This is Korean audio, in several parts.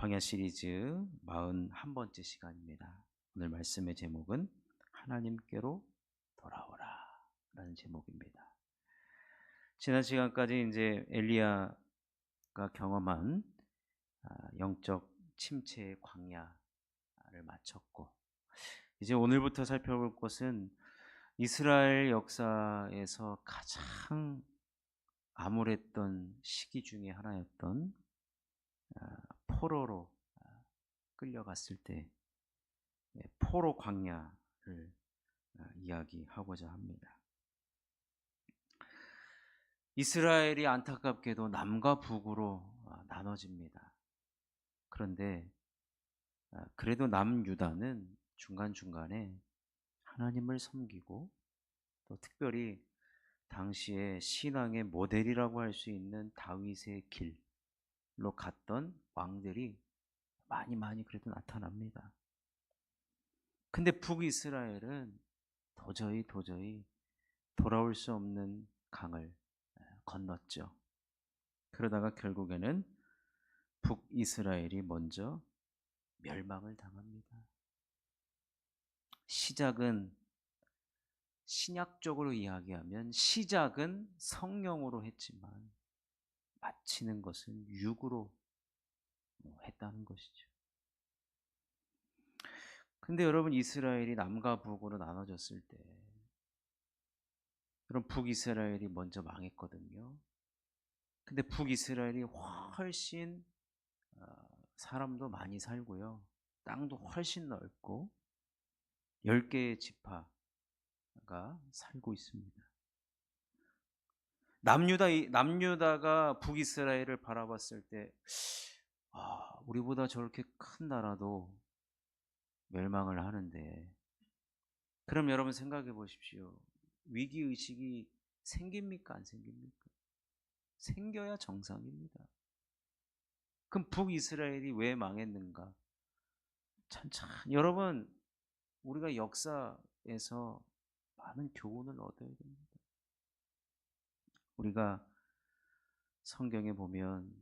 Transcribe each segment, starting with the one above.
광야 시리즈 41번째 시간입니다. 오늘 말씀의 제목은 하나님께로 돌아오라 라는 제목입니다. 지난 시간까지 이제 엘리야가 경험한 영적 침체의 광야를 마쳤고, 이제 오늘부터 살펴볼 것은 이스라엘 역사에서 가장 암울했던 시기 중에 하나였던 포로로 끌려갔을 때 포로 광야를 이야기하고자 합니다. 이스라엘이 안타깝게도 남과 북으로 나눠집니다. 그런데 그래도 남유다는 중간중간에 하나님을 섬기고, 또 특별히 당시에 신앙의 모델이라고 할 수 있는 다윗의 길로 갔던 왕들이 많이 그래도 나타납니다. 근데 북이스라엘은 도저히 돌아올 수 없는 강을 건넜죠. 그러다가 결국에는 북이스라엘이 먼저 멸망을 당합니다. 시작은 신약적으로 이야기하면 시작은 성령으로 했지만 마치는 것은 육으로 했다는 것이죠. 근데 여러분, 이스라엘이 남과 북으로 나눠졌을 때 그럼 북이스라엘이 먼저 망했거든요. 근데 북이스라엘이 훨씬 사람도 많이 살고요, 땅도 훨씬 넓고 10개의 지파가 살고 있습니다. 남유다가 북이스라엘을 바라봤을 때 우리보다 저렇게 큰 나라도 멸망을 하는데, 그럼 여러분 생각해 보십시오. 위기의식이 생깁니까 안 생깁니까? 생겨야 정상입니다. 그럼 북이스라엘이 왜 망했는가? 천천히 여러분, 우리가 역사에서 많은 교훈을 얻어야 됩니다. 우리가 성경에 보면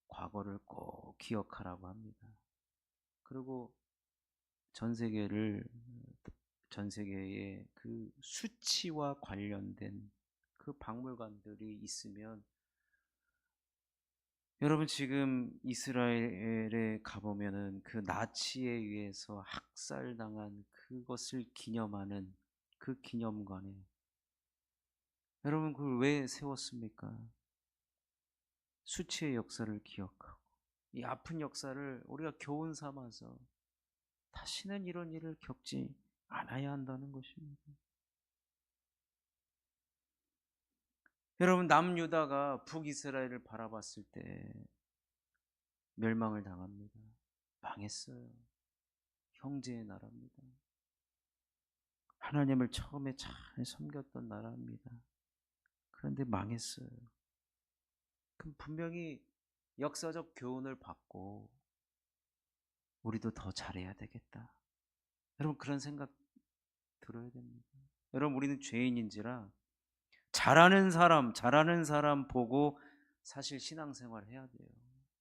과거를 꼭 기억하라고 합니다. 그리고 전 세계의 그 수치와 관련된 그 박물관들이 있으면, 여러분 지금 이스라엘에 가보면은 그 나치에 의해서 학살당한 그것을 기념하는 그 기념관에 여러분 그걸 왜 세웠습니까? 수치의 역사를 기억하고 이 아픈 역사를 우리가 교훈 삼아서 다시는 이런 일을 겪지 않아야 한다는 것입니다. 여러분, 남유다가 북이스라엘을 바라봤을 때 멸망을 당합니다. 망했어요. 형제의 나라입니다. 하나님을 처음에 잘 섬겼던 나라입니다. 그런데 망했어요. 그럼 분명히 역사적 교훈을 받고 우리도 더 잘해야 되겠다. 여러분, 그런 생각 들어야 됩니다. 여러분, 우리는 죄인인지라 잘하는 사람 보고 사실 신앙생활 해야 돼요.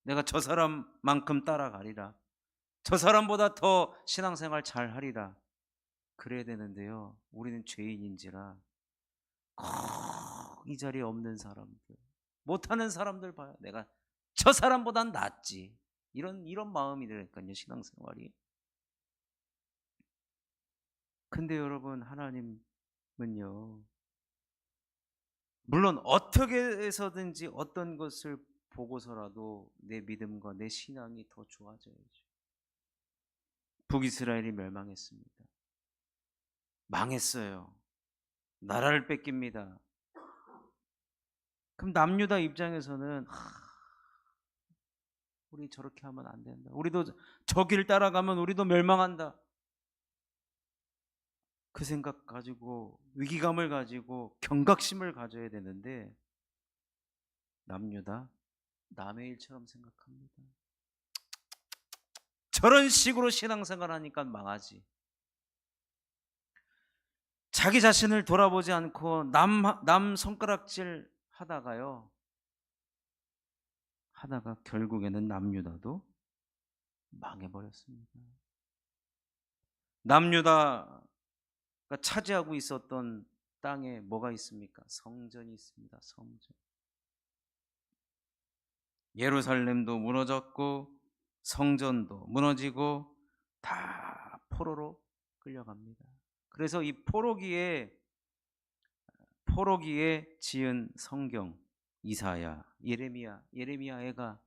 내가 저 사람만큼 따라가리라, 저 사람보다 더 신앙생활 잘 하리라, 그래야 되는데요, 우리는 죄인인지라 꼭 이 자리에 없는 사람들, 못하는 사람들 봐요. 내가 저 사람보단 낫지, 이런 마음이 되니까요, 신앙생활이. 근데 여러분, 하나님은요, 물론 어떻게 해서든지 어떤 것을 보고서라도 내 믿음과 내 신앙이 더 좋아져야죠. 북이스라엘이 멸망했습니다. 망했어요. 나라를 뺏깁니다. 그럼 남유다 입장에서는 우리 저렇게 하면 안 된다, 우리도 저 길 따라가면 우리도 멸망한다, 그 생각 가지고 위기감을 가지고 경각심을 가져야 되는데 남유다 남의 일처럼 생각합니다. 저런 식으로 신앙생활 하니까 망하지. 자기 자신을 돌아보지 않고 남 손가락질 하다가 결국에는 남유다도 망해버렸습니다. 남유다가 차지하고 있었던 땅에 뭐가 있습니까? 성전이 있습니다. 성전. 예루살렘도 무너졌고 성전도 무너지고 다 포로로 끌려갑니다. 그래서 이 포로기에 지은 성경, 이사야, 예레미야애가,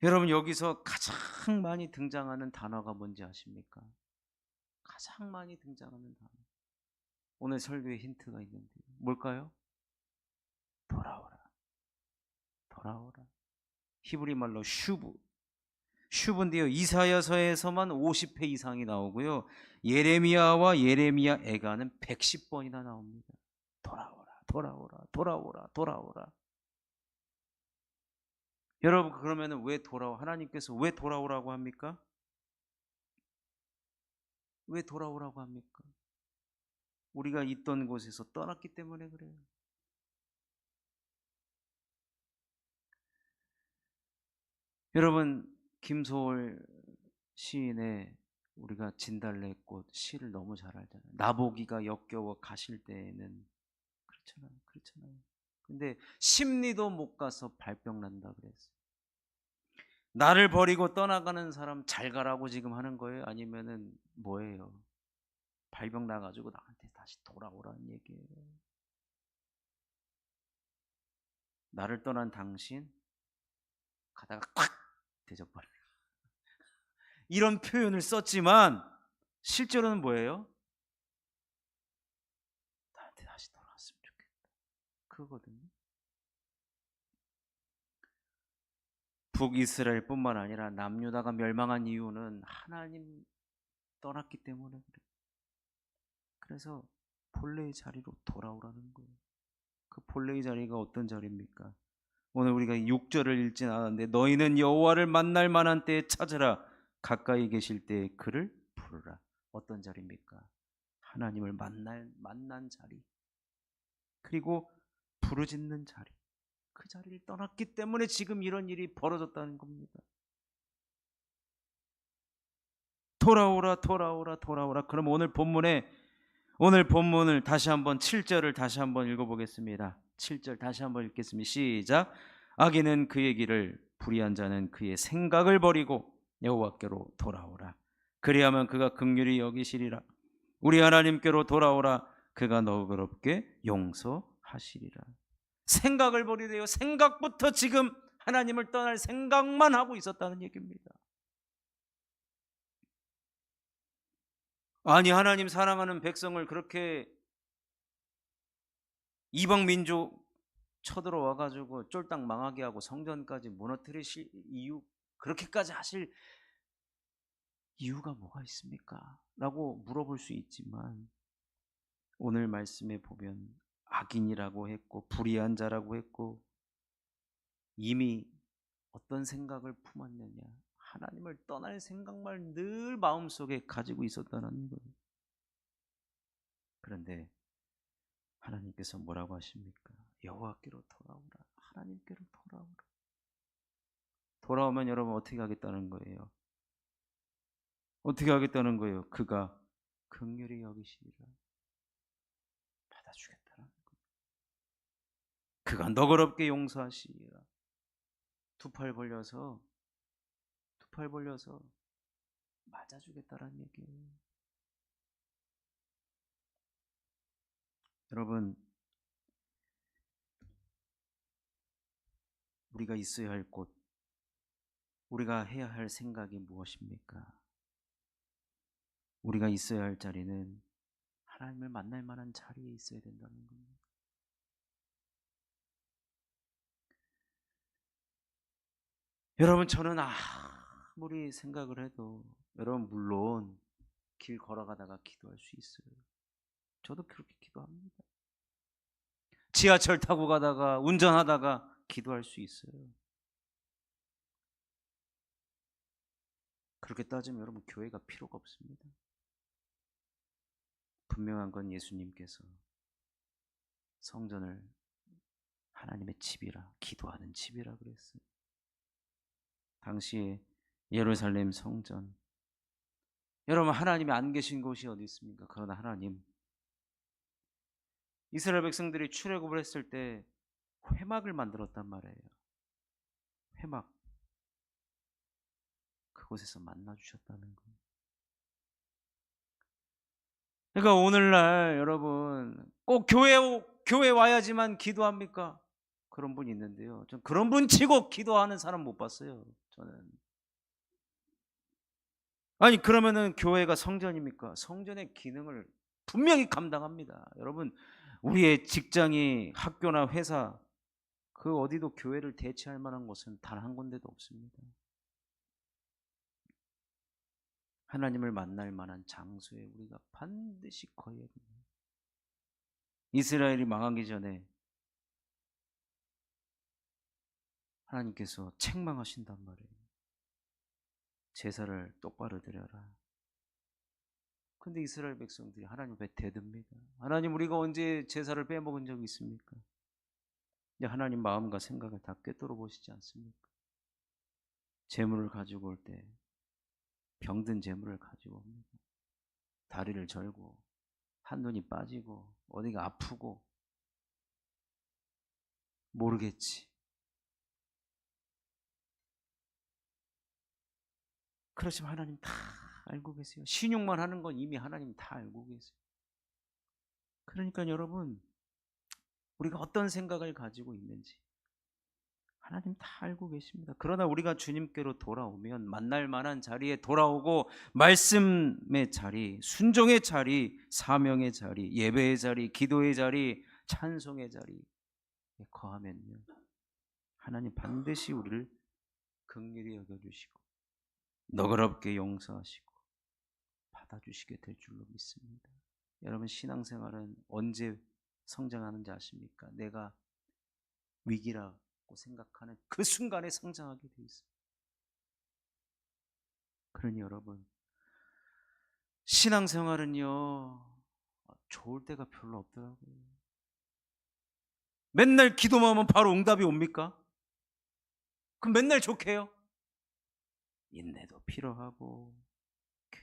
여러분 여기서 가장 많이 등장하는 단어가 뭔지 아십니까? 가장 많이 등장하는 단어. 오늘 설교에 힌트가 있는데 뭘까요? 돌아오라. 돌아오라. 히브리 말로 슈브인데요. 이사야서에서만 50회 이상이 나오고요. 예레미야와 예레미야애가는 110번이나 나옵니다. 돌아오라. 돌아오라. 돌아오라. 돌아오라. 여러분 그러면은 하나님께서 왜 돌아오라고 합니까? 왜 돌아오라고 합니까? 우리가 있던 곳에서 떠났기 때문에 그래요. 여러분 김소월 시인의 우리가 진달래꽃 시를 너무 잘 알잖아요. 나보기가 역겨워 가실 때에는 그렇잖아요. 근데 심리도 못 가서 발병 난다 그랬어요. 나를 버리고 떠나가는 사람 잘 가라고 지금 하는 거예요? 아니면은 뭐예요? 발병 나가지고 나한테 다시 돌아오라는 얘기예요. 나를 떠난 당신 가다가 콱 대접받아요. 이런 표현을 썼지만 실제로는 뭐예요? 나한테 다시 돌아왔으면 좋겠다. 그거거든요. 북이스라엘뿐만 아니라 남유다가 멸망한 이유는 하나님 떠났기 때문에 그래요. 그래서 본래의 자리로 돌아오라는 거예요. 그 본래의 자리가 어떤 자리입니까? 오늘 우리가 6절을 읽진 않았는데 너희는 여호와를 만날 만한 때에 찾으라. 가까이 계실 때에 그를 부르라. 어떤 자리입니까? 하나님을 만난 자리. 그리고 부르짖는 자리. 그 자리를 떠났기 때문에 지금 이런 일이 벌어졌다는 겁니다. 돌아오라 돌아오라 돌아오라. 그럼 오늘 본문을 다시 한번 7절을 다시 한번 읽어보겠습니다. 7절 다시 한번 읽겠습니다. 시작. 악인은 그의 길을, 불의한 자는 그의 생각을 버리고 여호와께로 돌아오라. 그리하면 그가 긍휼히 여기시리라. 우리 하나님께로 돌아오라. 그가 너그럽게 용서하시리라. 생각을 버리래요. 생각부터 지금 하나님을 떠날 생각만 하고 있었다는 얘기입니다. 아니 하나님 사랑하는 백성을 그렇게 이방 민족 쳐들어와 가지고 쫄딱 망하게 하고 성전까지 무너뜨리실 이유, 그렇게까지 하실 이유가 뭐가 있습니까? 라고 물어볼 수 있지만 오늘 말씀에 보면 악인이라고 했고 불의한 자라고 했고 이미 어떤 생각을 품었느냐, 하나님을 떠날 생각만 늘 마음속에 가지고 있었다는 거예요. 그런데 하나님께서 뭐라고 하십니까? 여호와께로 돌아오라. 하나님께로 돌아오라. 돌아오면 여러분 어떻게 하겠다는 거예요? 어떻게 하겠다는 거예요? 그가 긍휼히 여기시리라. 받아주겠다는 거예요. 그가 너그럽게 용서하시리라. 두 팔 벌려서 맞아주겠다는 얘기예요. 여러분 우리가 있어야 할 곳, 우리가 해야 할 생각이 무엇입니까? 우리가 있어야 할 자리는 하나님을 만날 만한 자리에 있어야 된다는 겁니다. 여러분 저는 아무리 생각을 해도 여러분 물론 길 걸어가다가 기도할 수 있어요. 저도 그렇게 기도합니다. 지하철 타고 가다가 운전하다가 기도할 수 있어요. 그렇게 따지면 여러분 교회가 필요가 없습니다. 분명한 건 예수님께서 성전을 하나님의 집이라, 기도하는 집이라 그랬어요. 당시에 예루살렘 성전. 여러분, 하나님이 안 계신 곳이 어디 있습니까? 그러나 하나님, 이스라엘 백성들이 출애굽을 했을 때 회막을 만들었단 말이에요. 회막. 그곳에서 만나 주셨다는 거예요. 그러니까 오늘날 여러분 꼭 교회 와야지만 기도합니까? 그런 분이 있는데요. 전 그런 분 치고 기도하는 사람 못 봤어요. 저는. 아니 그러면은 교회가 성전입니까? 성전의 기능을 분명히 감당합니다. 여러분, 우리의 직장이 학교나 회사 그 어디도 교회를 대체할 만한 곳은 단 한 군데도 없습니다. 하나님을 만날 만한 장소에 우리가 반드시 거해야 됩니다. 이스라엘이 망하기 전에 하나님께서 책망하신단 말이에요. 제사를 똑바로 드려라. 근데 이스라엘 백성들이 하나님 앞에 대듭니다. 하나님, 우리가 언제 제사를 빼먹은 적이 있습니까? 근데 하나님 마음과 생각을 다 꿰뚫어 보시지 않습니까? 재물을 가지고 올 때 병든 재물을 가지고 옵니다. 다리를 절고 한눈이 빠지고 어디가 아프고 모르겠지. 그렇지만 하나님 다 알고 계세요. 신용만 하는 건 이미 하나님 다 알고 계세요. 그러니까 여러분, 우리가 어떤 생각을 가지고 있는지 하나님 다 알고 계십니다. 그러나 우리가 주님께로 돌아오면 만날 만한 자리에 돌아오고 말씀의 자리, 순종의 자리, 사명의 자리, 예배의 자리, 기도의 자리, 찬송의 자리에 거하면요, 하나님 반드시 우리를 긍휼히 여겨주시고 너그럽게 용서하시고 받아주시게 될 줄로 믿습니다. 여러분, 신앙생활은 언제 성장하는지 아십니까? 내가 위기라고 생각하는 그 순간에 성장하게 돼 있어요. 그러니 여러분, 신앙생활은요 좋을 때가 별로 없더라고요. 맨날 기도만 하면 바로 응답이 옵니까? 그럼 맨날 좋게 해요? 인내도 필요하고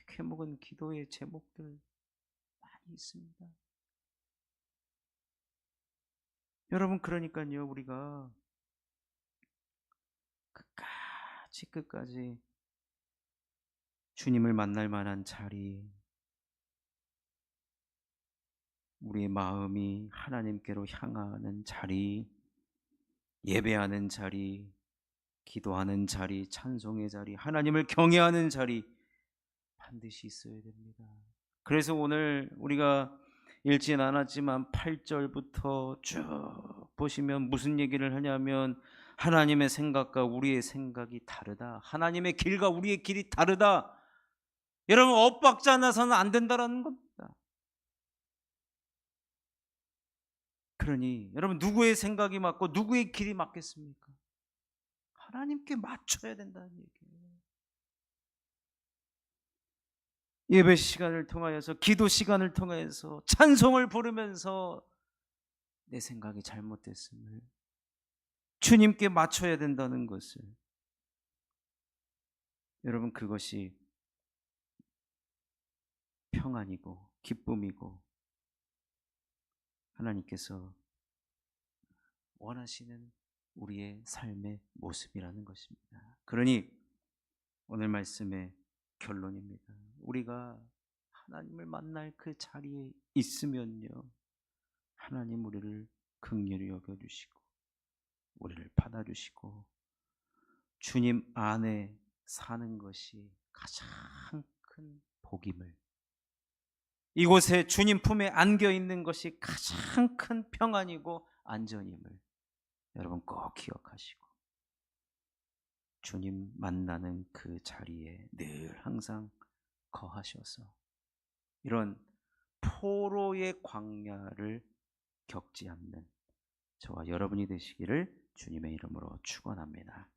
캐먹은 기도의 제목들 많이 있습니다. 여러분, 그러니까요 우리가 끝까지 주님을 만날 만한 자리, 우리의 마음이 하나님께로 향하는 자리, 예배하는 자리, 기도하는 자리, 찬송의 자리, 하나님을 경외하는 자리 반드시 있어야 됩니다. 그래서 오늘 우리가 읽진 않았지만 8절부터 쭉 보시면 무슨 얘기를 하냐면 하나님의 생각과 우리의 생각이 다르다. 하나님의 길과 우리의 길이 다르다. 여러분, 엇박자 나서는 안 된다라는 겁니다. 그러니 여러분, 누구의 생각이 맞고 누구의 길이 맞겠습니까? 하나님께 맞춰야 된다는 얘기예요. 예배 시간을 통하여서, 기도 시간을 통하여서 찬송을 부르면서 내 생각이 잘못됐음을 주님께 맞춰야 된다는 것을, 여러분, 그것이 평안이고 기쁨이고 하나님께서 원하시는 우리의 삶의 모습이라는 것입니다. 그러니 오늘 말씀의 결론입니다. 우리가 하나님을 만날 그 자리에 있으면요, 하나님 우리를 긍휼히 여겨주시고 우리를 받아주시고 주님 안에 사는 것이 가장 큰 복임을, 이곳에 주님 품에 안겨 있는 것이 가장 큰 평안이고 안전임을 여러분 꼭 기억하시고 주님 만나는 그 자리에 늘 항상 거하셔서 이런 포로의 광야를 겪지 않는 저와 여러분이 되시기를 주님의 이름으로 축원합니다.